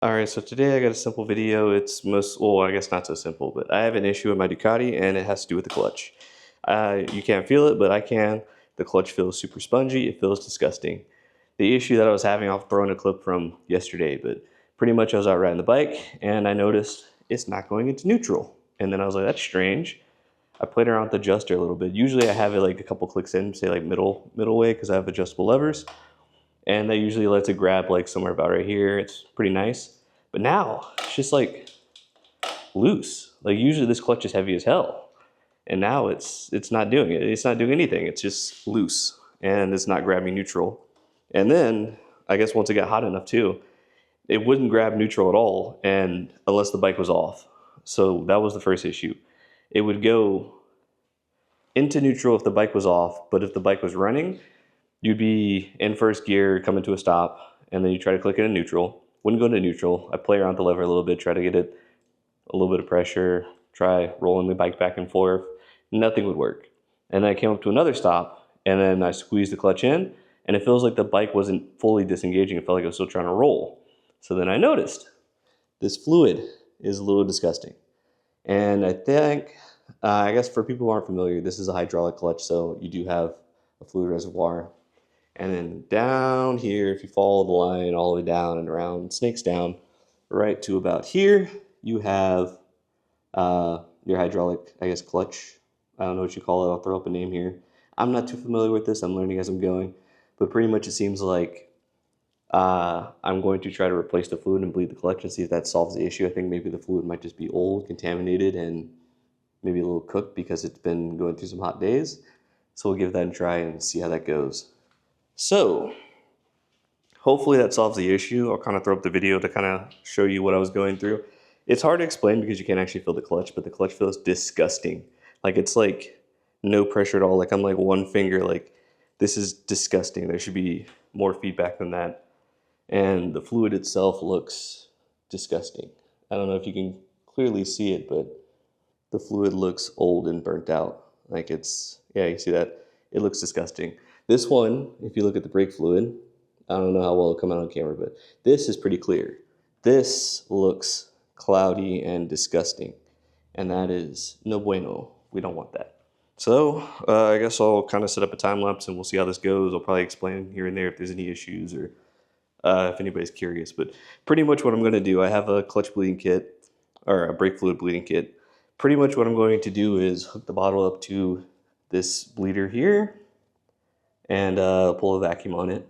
Alright, so today I got a simple video. Well, I guess not so simple, but I have an issue with my Ducati and it has to do with the clutch. You can't feel it, but I can. The clutch feels super spongy. It feels disgusting. The issue that I was having, I'll throw in a clip from yesterday, but pretty much I was out riding the bike and I noticed it's not going into neutral. And then I was like, that's strange. I played around with the adjuster a little bit. Usually I have it like a couple clicks in, say like middle way, because I have adjustable levers. And that usually lets it grab like somewhere about right here. It's pretty nice. But now it's just like loose. Like usually this clutch is heavy as hell. And now it's not doing it. It's not doing anything. It's just loose and it's not grabbing neutral. And then I guess once it got hot enough too, it wouldn't grab neutral at all and unless the bike was off. So that was the first issue. It would go into neutral if the bike was off, but if the bike was running, you'd be in first gear, coming to a stop, and then you try to click it in neutral. Wouldn't go into neutral. I play around the lever a little bit, try to get it a little bit of pressure, try rolling the bike back and forth. Nothing would work. And then I came up to another stop, and then I squeezed the clutch in, and it feels like the bike wasn't fully disengaging. It felt like it was still trying to roll. So then I noticed this fluid is a little disgusting. And I think, I guess for people who aren't familiar, this is a hydraulic clutch, so you do have a fluid reservoir. And then down here, if you follow the line all the way down and around, snakes down, right to about here, you have your hydraulic, I guess, clutch. I don't know what you call it. I'll throw up a name here. I'm not too familiar with this. I'm learning as I'm going. But pretty much it seems like I'm going to try to replace the fluid and bleed the clutch and see if that solves the issue. I think maybe the fluid might just be old, contaminated, and maybe a little cooked because it's been going through some hot days. So we'll give that a try and see how that goes. So hopefully that solves the issue. I'll kind of throw up the video to kind of show you what I was going through. It's hard to explain because you can't actually feel the clutch, but the clutch feels disgusting. Like it's like no pressure at all. Like I'm like one finger, like this is disgusting. There should be more feedback than that. And the fluid itself looks disgusting. I don't know if you can clearly see it, but the fluid looks old and burnt out. Like it's, yeah, you see that? It looks disgusting. This one, if you look at the brake fluid, I don't know how well it'll come out on camera, but this is pretty clear. This looks cloudy and disgusting, and that is no bueno. We don't want that. So I guess I'll kind of set up a time lapse and we'll see how this goes. I'll probably explain here and there if there's any issues or if anybody's curious. But pretty much what I'm going to do, I have a clutch bleeding kit or a brake fluid bleeding kit. Pretty much what I'm going to do is hook the bottle up to this bleeder here and pull a vacuum on it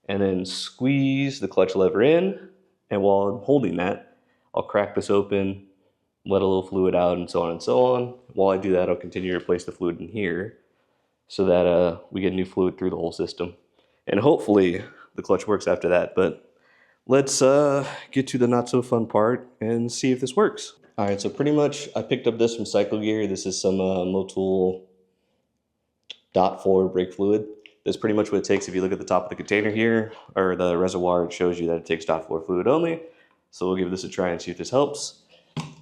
and then squeeze the clutch lever in. And while I'm holding that, I'll crack this open, let a little fluid out, and so on and so on. While I do that, I'll continue to replace the fluid in here so that we get new fluid through the whole system. And hopefully the clutch works after that. But let's get to the not so fun part and see if this works. All right, so pretty much I picked up this from Cycle Gear. This is some Motul .4 brake fluid. That's pretty much what it takes. If you look at the top of the container here, or the reservoir, it shows you that it takes .4 fluid only. So we'll give this a try and see if this helps.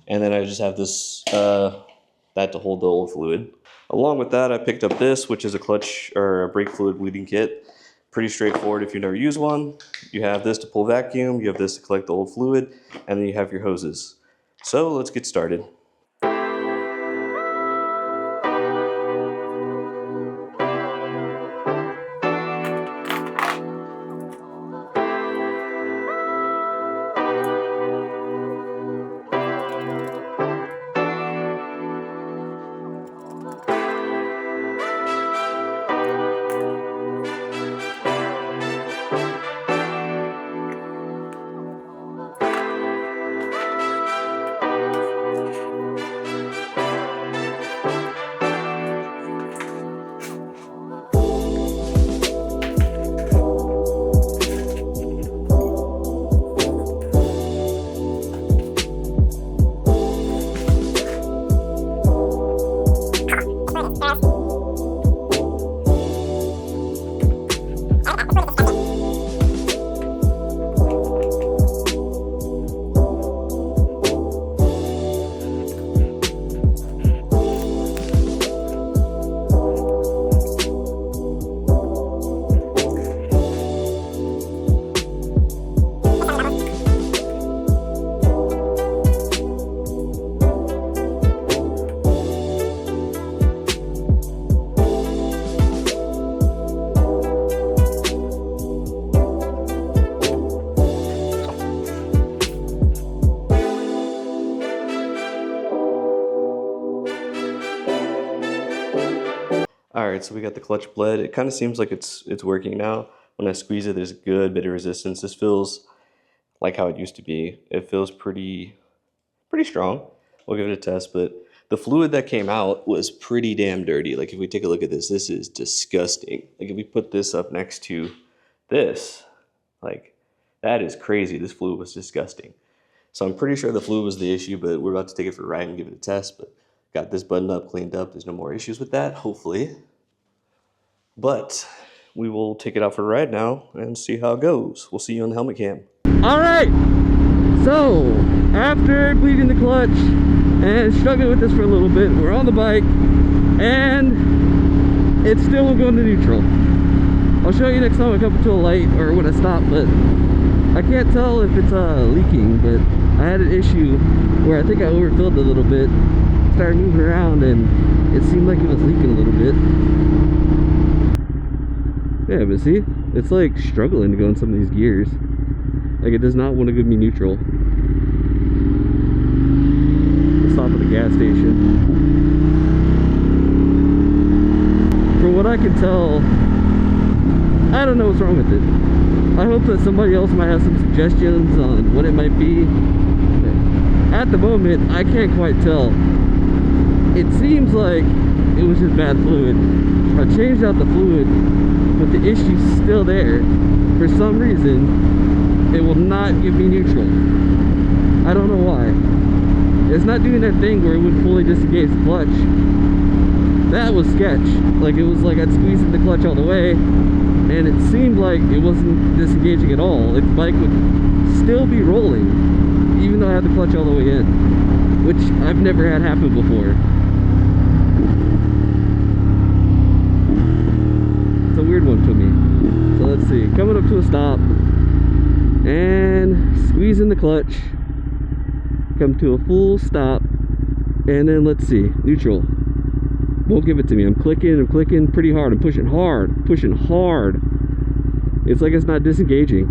And then I just have this, that to hold the old fluid. Along with that, I picked up this, which is a clutch or a brake fluid bleeding kit. Pretty straightforward if you've never used one. You have this to pull vacuum, you have this to collect the old fluid, and then you have your hoses. So let's get started. Alright, so we got the clutch bled. It kind of seems like it's working now. When I squeeze it, there's a good bit of resistance. This feels like how it used to be. It feels pretty strong. We'll give it a test, but the fluid that came out was pretty damn dirty. Like if we take a look at this, this is disgusting. Like if we put this up next to this, like that is crazy. This fluid was disgusting. So I'm pretty sure the fluid was the issue, but we're about to take it for a ride and give it a test. But got this buttoned up, cleaned up. There's no more issues with that, hopefully. But we will take it out for a ride now and see how it goes. We'll see you on the helmet cam. All right, so after bleeding the clutch and struggling with this for a little bit, we're on the bike and it still won't go into neutral. I'll show you next time I come to a light or when I stop, but I can't tell if it's leaking, but I had an issue where I think I overfilled a little bit, started moving around, and it seemed like it was leaking a little bit. Yeah, but see, it's like struggling to go in some of these gears. Like it does not want to give me neutral. We'll stop at the gas station. From what I can tell, I don't know what's wrong with it. I hope that somebody else might have some suggestions on what it might be. At the moment, I can't quite tell. It seems like it was just bad fluid. I changed out the fluid, but the issue's still there. For some reason, it will not give me neutral. I don't know why. It's not doing that thing where it would fully disengage the clutch. That was sketch. Like it was like I'd squeeze the clutch all the way, and it seemed like it wasn't disengaging at all. Like the bike would still be rolling, even though I had the clutch all the way in, which I've never had happen before. It's a weird one to me. So let's see, coming up to a stop and squeezing the clutch, come to a full stop, and then let's see, neutral. Won't give it to me. I'm clicking pretty hard. I'm pushing hard. It's like it's not disengaging.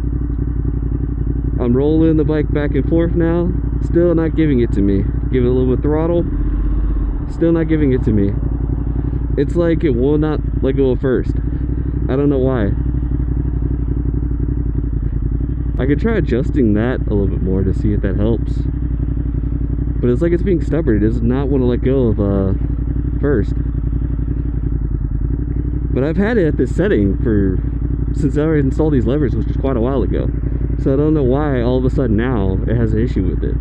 I'm rolling the bike back and forth now. Still not giving it to me. Give it a little bit of throttle. Still not giving it to me. It's like it will not let go at first. I don't know why. I could try adjusting that a little bit more to see if that helps. But it's like it's being stubborn. It does not want to let go of first. But I've had it at this setting since I installed these levers, which was quite a while ago. So I don't know why all of a sudden now it has an issue with it.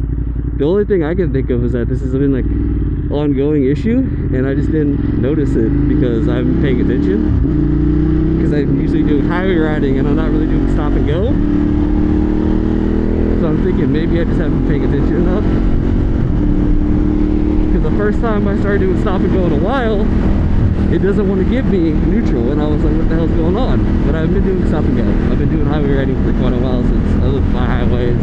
The only thing I can think of is that this has been like an ongoing issue, and I just didn't notice it because I'm paying attention. Because I'm usually doing highway riding and I'm not really doing stop and go. So I'm thinking maybe I just haven't been paying attention enough. Because the first time I started doing stop and go in a while, it doesn't want to give me neutral, and I was like, what the hell's going on? But I've been doing stop and go. I've been doing highway riding for quite a while since I lived by highways.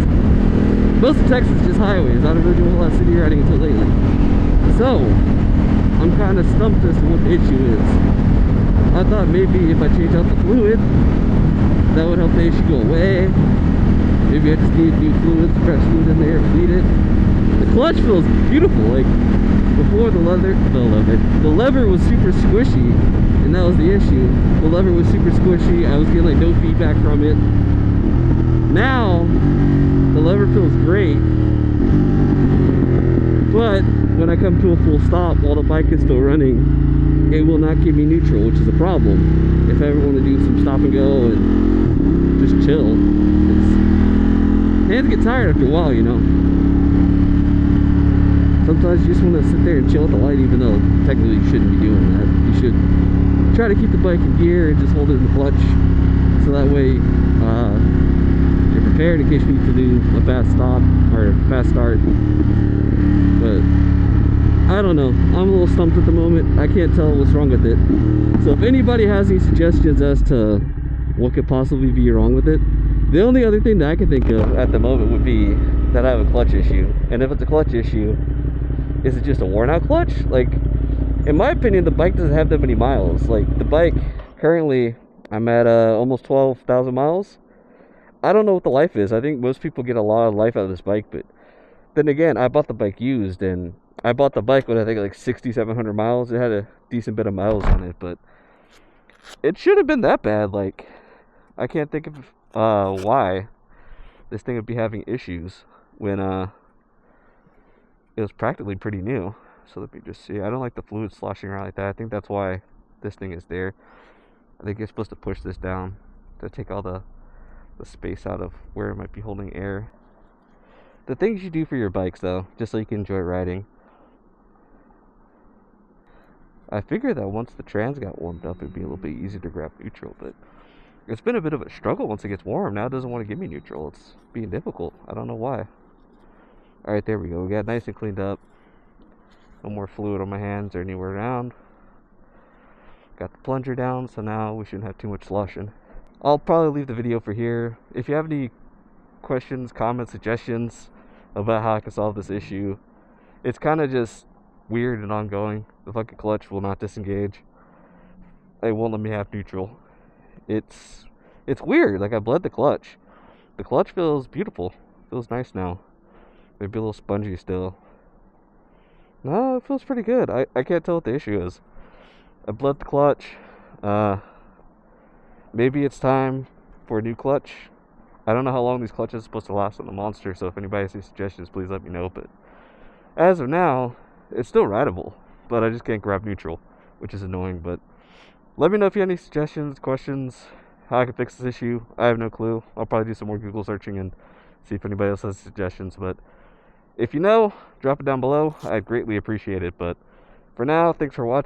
Most of Texas is just highways. I don't really do a whole lot of city riding until lately. So I'm kind of stumped as to what the issue is. I thought maybe if I change out the fluid, that would help the issue go away. Maybe I just need new fluids, fresh fluid in there, bleed it. The clutch feels beautiful. Like before, the lever was super squishy, and that was the issue. The lever was super squishy. I was getting like no feedback from it. Now the lever feels great, but when I come to a full stop while the bike is still running, it will not give me neutral, which is a problem. If I ever want to do some stop and go and just chill, hands get tired after a while, you know. Sometimes you just want to sit there and chill at the light, even though technically you shouldn't be doing that. You should try to keep the bike in gear and just hold it in the clutch, so that way you're prepared in case you need to do a fast stop or a fast start. But I don't know. I'm a little stumped at the moment. I can't tell what's wrong with it. So if anybody has any suggestions as to what could possibly be wrong with it, the only other thing that I can think of at the moment would be that I have a clutch issue. And if it's a clutch issue, is it just a worn out clutch? Like, in my opinion, the bike doesn't have that many miles. Like, the bike, currently, I'm at almost 12,000 miles. I don't know what the life is. I think most people get a lot of life out of this bike, but then again, I bought the bike used, and I bought the bike with I think like 6,700 miles. It had a decent bit of miles on it, but it should have been that bad. Like, I can't think of why this thing would be having issues when it was practically pretty new. So let me just see. I don't like the fluid sloshing around like that. I think that's why this thing is there. I think you're supposed to push this down to take all the space out of where it might be holding air. The things you do for your bikes, though, just so you can enjoy riding. I figured that once the trans got warmed up, it'd be a little bit easier to grab neutral, but it's been a bit of a struggle once it gets warm. Now it doesn't want to give me neutral. It's being difficult. I don't know why. Alright, there we go. We got nice and cleaned up. No more fluid on my hands or anywhere around. Got the plunger down, so now we shouldn't have too much sloshing. I'll probably leave the video for here. If you have any questions, comments, suggestions about how I can solve this issue, it's kind of just weird and ongoing. The fucking clutch will not disengage. It won't let me have neutral. It's weird. Like, I bled the clutch. The clutch feels beautiful. Feels nice now. Maybe a little spongy still. No, it feels pretty good. I can't tell what the issue is. I bled the clutch. Maybe it's time for a new clutch. I don't know how long these clutches are supposed to last on the Monster, so if anybody has any suggestions, please let me know. But as of now, it's still rideable, but I just can't grab neutral, which is annoying. But let me know if you have any suggestions, questions, how I can fix this issue. I have no clue. I'll probably do some more Google searching and see if anybody else has suggestions. But if you know, drop it down below. I'd greatly appreciate it. But for now, thanks for watching.